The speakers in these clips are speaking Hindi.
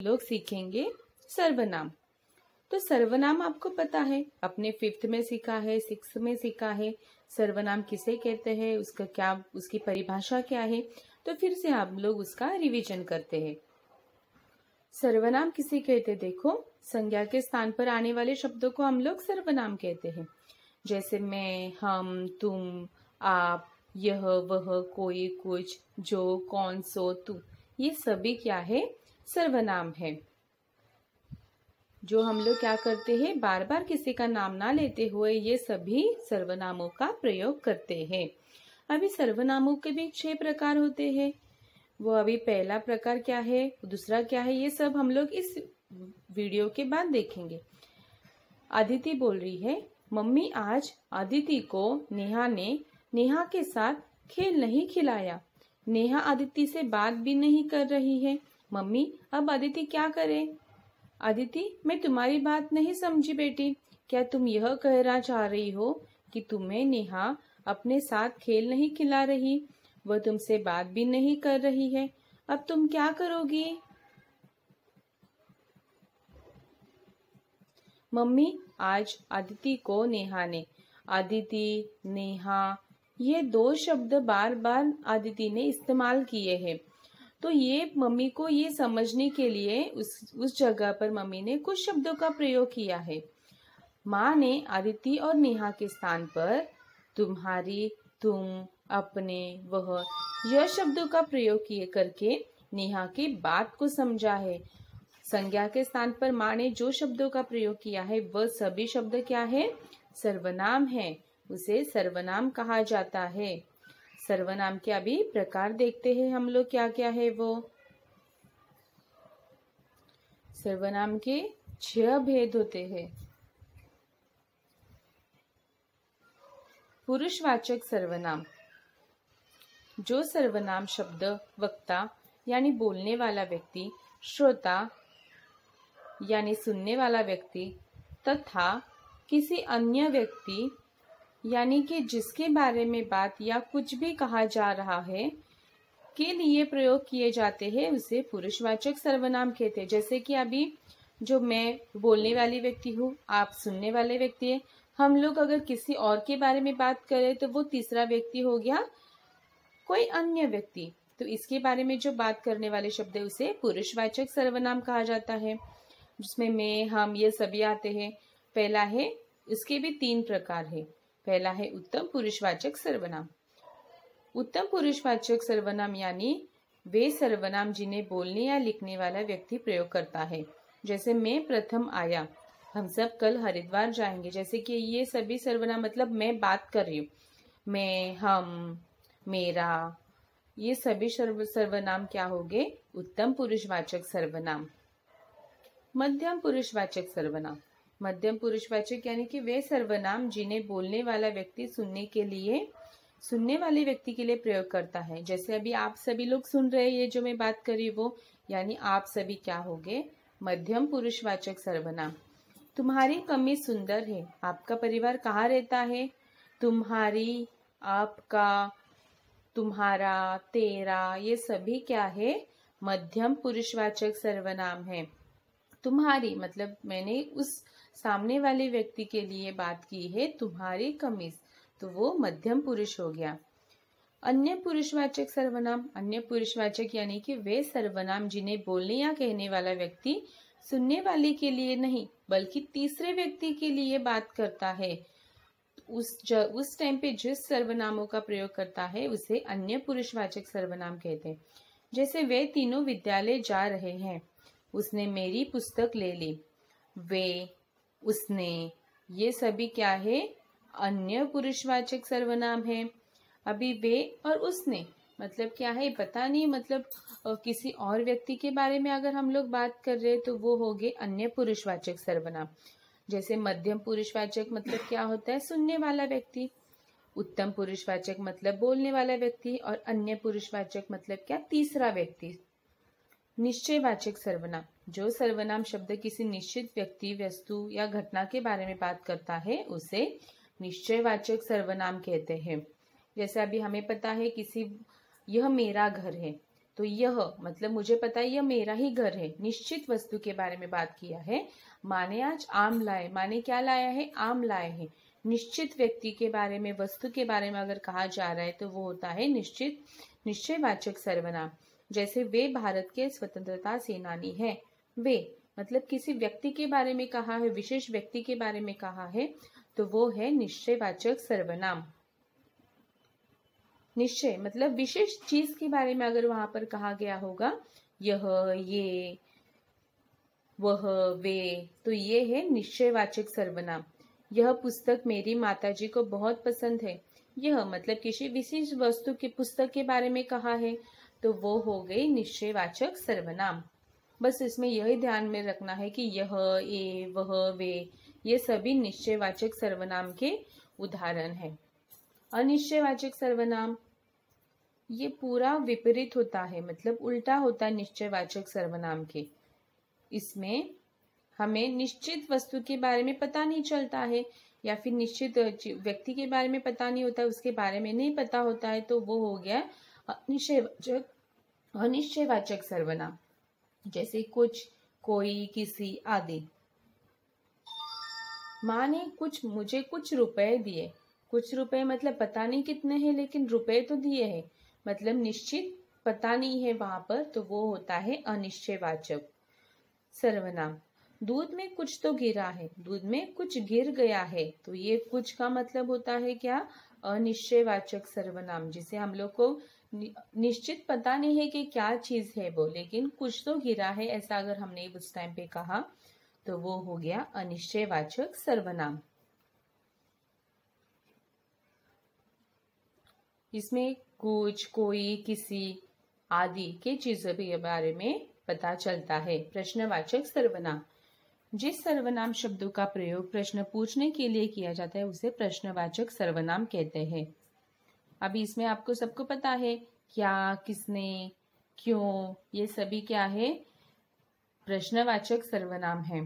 लोग सीखेंगे सर्वनाम। तो सर्वनाम आपको पता है, अपने 5th में सीखा है, 6th में सीखा है। सर्वनाम किसे कहते हैं, उसका क्या, उसकी परिभाषा क्या है। तो फिर से आप लोग उसका रिवीजन करते हैं। सर्वनाम किसे कहते, देखो संज्ञा के स्थान पर आने वाले शब्दों को हम लोग सर्वनाम कहते हैं। जैसे मैं, हम, तुम, आप, यह, वह, कोई, कुछ, जो, कौन, सो, तू, ये सभी क्या है, सर्वनाम है। जो हम लोग क्या करते हैं, बार बार किसी का नाम ना लेते हुए ये सभी सर्वनामों का प्रयोग करते हैं। अभी सर्वनामों के भी 6 प्रकार होते हैं। वो अभी पहला प्रकार क्या है, दूसरा क्या है, ये सब हम लोग इस वीडियो के बाद देखेंगे। अदिति बोल रही है, मम्मी आज अदिति को नेहा ने नेहा के साथ खेल नहीं खिलाया। नेहा अदिति से बात भी नहीं कर रही है। मम्मी अब अदिति क्या करे। अदिति, मैं तुम्हारी बात नहीं समझी बेटी। क्या तुम यह कहना चाह रही हो कि तुम्हें नेहा अपने साथ खेल नहीं खिला रही, वह तुमसे बात भी नहीं कर रही है, अब तुम क्या करोगी। मम्मी आज अदिति को नेहा ने, अदिति, नेहा, ये 2 शब्द बार बार अदिति ने इस्तेमाल किए हैं। तो ये मम्मी को ये समझने के लिए उस जगह पर मम्मी ने कुछ शब्दों का प्रयोग किया है। माँ ने अदिति और नेहा के स्थान पर तुम्हारी, तुम, अपने, वह, यह शब्दों का प्रयोग किए करके नेहा की बात को समझा है। संज्ञा के स्थान पर माँ ने जो शब्दों का प्रयोग किया है वह सभी शब्द क्या है, सर्वनाम है। उसे सर्वनाम कहा जाता है। सर्वनाम के अभी प्रकार देखते हैं हम लोग, क्या क्या है वो। सर्वनाम के 6 भेद होते हैं। पुरुषवाचक सर्वनाम, जो सर्वनाम शब्द वक्ता यानी बोलने वाला व्यक्ति, श्रोता यानी सुनने वाला व्यक्ति तथा किसी अन्य व्यक्ति यानी कि जिसके बारे में बात या कुछ भी कहा जा रहा है के लिए प्रयोग किए जाते हैं, उसे पुरुषवाचक सर्वनाम कहते हैं। जैसे कि अभी जो मैं बोलने वाली व्यक्ति हूँ, आप सुनने वाले व्यक्ति हैं, हम लोग अगर किसी और के बारे में बात करें तो वो तीसरा व्यक्ति हो गया, कोई अन्य व्यक्ति। तो इसके बारे में जो बात करने वाले शब्द है उसे पुरुषवाचक सर्वनाम कहा जाता है, जिसमें मैं, हम, ये सभी आते हैं। पहला है, इसके भी 3 प्रकार है। पहला है उत्तम पुरुषवाचक सर्वनाम। उत्तम पुरुषवाचक सर्वनाम यानी वे सर्वनाम जिन्हें बोलने या लिखने वाला व्यक्ति प्रयोग करता है। जैसे मैं प्रथम आया, हम सब कल हरिद्वार जाएंगे। जैसे कि ये सभी सर्वनाम मतलब मैं बात कर रही हूँ, मैं, हम, मेरा, ये सभी सर्वनाम क्या हो गए, उत्तम पुरुषवाचक सर्वनाम। मध्यम पुरुषवाचक सर्वनाम, मध्यम पुरुषवाचक यानी कि वे सर्वनाम जिन्हें बोलने वाला व्यक्ति सुनने वाले व्यक्ति के लिए प्रयोग करता है। जैसे अभी आप सभी लोग सुन रहे हैं, ये जो मैं बात कर रही हूँ वो, यानी आप सभी क्या हो गए, मध्यम पुरुषवाचक सर्वनाम। तुम्हारी कमीज सुंदर है। आपका परिवार कहाँ रहता है। तुम्हारी, आपका, तुम्हारा, तेरा, ये सभी क्या है, मध्यम पुरुषवाचक सर्वनाम है। तुम्हारी मतलब मैंने उस सामने वाले व्यक्ति के लिए बात की है, तुम्हारी कमीज, तो वो मध्यम पुरुष हो गया। अन्य पुरुषवाचक सर्वनाम, अन्य पुरुषवाचक यानी कि वे सर्वनाम जिन्हें बोलने या कहने वाला व्यक्ति सुनने वाले के लिए नहीं बल्कि तीसरे व्यक्ति के लिए बात करता है, उस टाइम पे जिस सर्वनामों का प्रयोग करता है उसे अन्य पुरुषवाचक सर्वनाम कहते हैं। जैसे वे तीनों विद्यालय जा रहे हैं, उसने मेरी पुस्तक ले ली, वे, उसने, ये सभी क्या है, अन्य पुरुषवाचक सर्वनाम है। अभी वे और उसने मतलब क्या है पता नहीं, मतलब किसी और व्यक्ति के बारे में अगर हम लोग बात कर रहे हैं तो वो हो गए अन्य पुरुषवाचक सर्वनाम। जैसे मध्यम पुरुषवाचक मतलब क्या होता है, सुनने वाला व्यक्ति। उत्तम पुरुषवाचक मतलब बोलने वाला व्यक्ति, और अन्य पुरुषवाचक मतलब क्या, तीसरा व्यक्ति। निश्चयवाचक सर्वनाम, जो सर्वनाम शब्द किसी निश्चित व्यक्ति, वस्तु या घटना के बारे में बात करता है उसे निश्चयवाचक सर्वनाम कहते हैं। जैसे अभी हमें पता है किसी, यह मेरा घर है, तो यह मतलब मुझे पता है यह मेरा ही घर है। निश्चित वस्तु के बारे में बात किया है। माने आज आम लाए, माने क्या लाया है, आम लाए हैं। निश्चित व्यक्ति के बारे में, वस्तु के बारे में अगर कहा जा रहा है तो वो होता है निश्चित निश्चयवाचक सर्वनाम। जैसे वे भारत के स्वतंत्रता सेनानी है। वे मतलब किसी व्यक्ति के बारे में कहा है, विशेष व्यक्ति के बारे में कहा है, तो वो है निश्चयवाचक सर्वनाम। निश्चय मतलब विशेष चीज के बारे में अगर वहां पर कहा गया होगा, यह, ये, वह, वे, तो ये है निश्चयवाचक सर्वनाम। यह पुस्तक मेरी माताजी को बहुत पसंद है। यह मतलब किसी विशेष वस्तु की पुस्तक के बारे में कहा है, तो वो हो गई निश्चयवाचक सर्वनाम। बस इसमें यही ध्यान में रखना है कि यह, ये, वह, वे, ये सभी निश्चयवाचक सर्वनाम के उदाहरण हैं। अनिश्चयवाचक सर्वनाम ये पूरा विपरीत होता है, मतलब उल्टा होता है निश्चयवाचक सर्वनाम के। इसमें हमें निश्चित वस्तु के बारे में पता नहीं चलता है, या फिर निश्चित व्यक्ति के बारे में पता नहीं होता है, उसके बारे में नहीं पता होता है, तो वो हो गया अनिश्चयवाचक सर्वनाम। जैसे कुछ, कोई, किसी आदि। माँ ने मुझे कुछ रुपए दिए। कुछ रुपए मतलब पता नहीं कितने हैं, लेकिन रुपए तो दिए हैं, मतलब निश्चित पता नहीं है वहां पर, तो वो होता है अनिश्चयवाचक सर्वनाम। दूध में कुछ तो गिरा है, दूध में कुछ गिर गया है, तो ये कुछ का मतलब होता है क्या, अनिश्चयवाचक सर्वनाम, जिसे हम लोग को निश्चित पता नहीं है कि क्या चीज है वो, लेकिन कुछ तो गिरा है, ऐसा अगर हमने उस टाइम पे कहा तो वो हो गया अनिश्चयवाचक सर्वनाम। इसमें कुछ, कोई, किसी आदि के चीजों के बारे में पता चलता है। प्रश्नवाचक सर्वनाम, जिस सर्वनाम शब्दों का प्रयोग प्रश्न पूछने के लिए किया जाता है उसे प्रश्नवाचक सर्वनाम कहते हैं। अभी इसमें आपको सबको पता है क्या, किसने, क्यों, ये सभी क्या है, प्रश्नवाचक सर्वनाम है।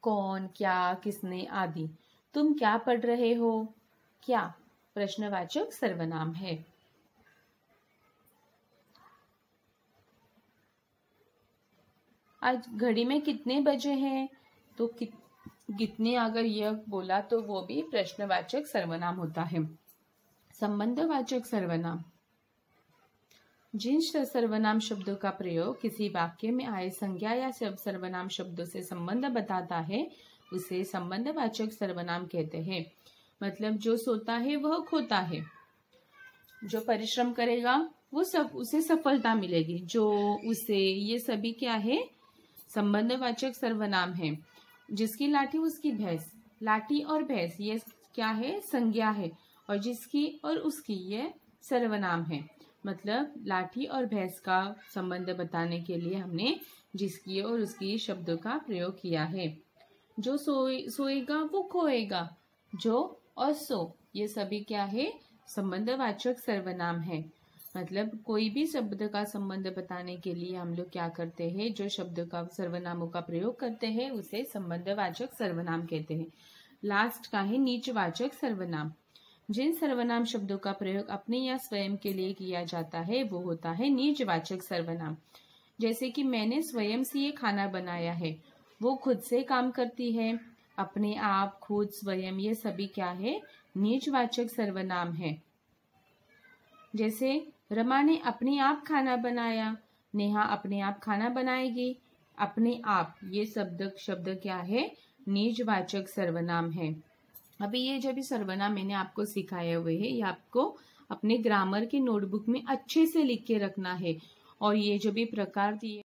कौन, क्या, किसने आदि। तुम क्या पढ़ रहे हो, क्या प्रश्नवाचक सर्वनाम है। आज घड़ी में कितने बजे हैं, तो कितने अगर यह बोला तो वो भी प्रश्नवाचक सर्वनाम होता है। संबंधवाचक सर्वनाम, जिन सर्वनाम शब्दों का प्रयोग किसी वाक्य में आए संज्ञा या सर्वनाम शब्दों से संबंध बताता है उसे संबंधवाचक सर्वनाम कहते हैं। मतलब जो सोता है वह खोता है, जो परिश्रम करेगा वो सब उसे सफलता मिलेगी, जो, उसे, ये सभी क्या है, संबंधवाचक सर्वनाम है। जिसकी लाठी उसकी भैंस, लाठी और भैंस ये क्या है, संज्ञा है, और जिसकी और उसकी ये सर्वनाम है। मतलब लाठी और भैंस का संबंध बताने के लिए हमने जिसकी और उसकी शब्दों का प्रयोग किया है। जो सोएगा वो खोएगा, जो और सो ये सभी क्या है, संबंधवाचक सर्वनाम है। मतलब कोई भी शब्द का संबंध बताने के लिए हम लोग क्या करते हैं, जो शब्द का सर्वनामों का प्रयोग करते हैं उसे संबंधवाचक सर्वनाम कहते हैं। लास्ट का है नीचवाचक सर्वनाम, जिन सर्वनाम शब्दों का प्रयोग अपने या स्वयं के लिए किया जाता है वो होता है नीचवाचक सर्वनाम। जैसे कि मैंने स्वयं से ये खाना बनाया है, वो खुद से काम करती है, अपने आप, खुद, स्वयं ये सभी क्या है, नीचवाचक सर्वनाम है। जैसे रमा ने अपने आप खाना बनाया, नेहा अपने आप खाना बनाएगी, अपने आप ये शब्द क्या है, नीचवाचक सर्वनाम है। अभी ये जो भी सर्वनाम मैंने आपको सिखाए हुए हैं ये आपको अपने ग्रामर की नोटबुक में अच्छे से लिख के रखना है, और ये जो भी प्रकार दिए